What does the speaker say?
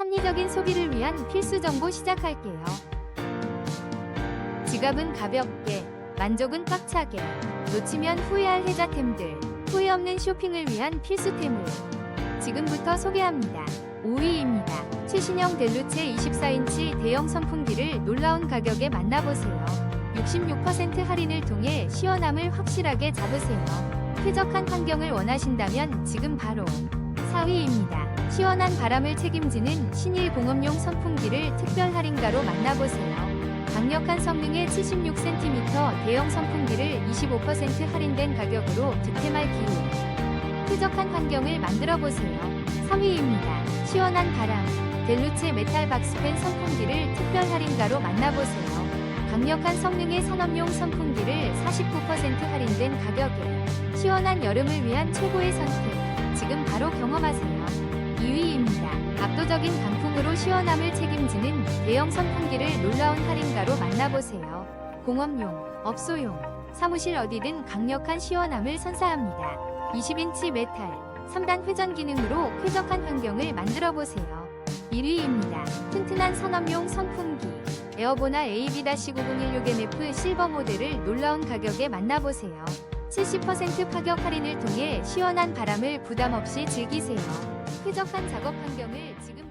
합리적인 소비를 위한 필수 정보 시작할게요. 지갑은 가볍게, 만족은 꽉차게, 놓치면 후회할 혜자템들, 후회 없는 쇼핑을 위한 필수템을 지금부터 소개합니다. 5위입니다. 최신형 델루체 24인치 대형 선풍기를 놀라운 가격에 만나보세요. 66% 할인을 통해 시원함을 확실하게 잡으세요. 쾌적한 환경을 원하신다면 지금 바로 4위입니다. 시원한 바람을 책임지는 신일 공업용 선풍기를 특별 할인가로 만나보세요. 강력한 성능의 76cm 대형 선풍기를 25% 할인된 가격으로 득템할 기회. 쾌적한 환경을 만들어보세요. 3위입니다. 시원한 바람, 델루체 메탈 박스팬 선풍기를 특별 할인가로 만나보세요. 강력한 성능의 산업용 선풍기를 49% 할인된 가격에 시원한 여름을 위한 최고의 선택. 지금 바로 경험하세요. 2위입니다. 압도적인 강풍으로 시원함을 책임지는 대형 선풍기를 놀라운 할인가로 만나보세요. 공업용, 업소용, 사무실 어디든 강력한 시원함을 선사합니다. 20인치 메탈, 3단 회전 기능으로 쾌적한 환경을 만들어보세요. 1위입니다. 튼튼한 산업용 선풍기, 에어보나 AB-9016MF 실버 모델을 놀라운 가격에 만나보세요. 70% 파격 할인을 통해 시원한 바람을 부담 없이 즐기세요. 쾌적한 작업 환경을 지금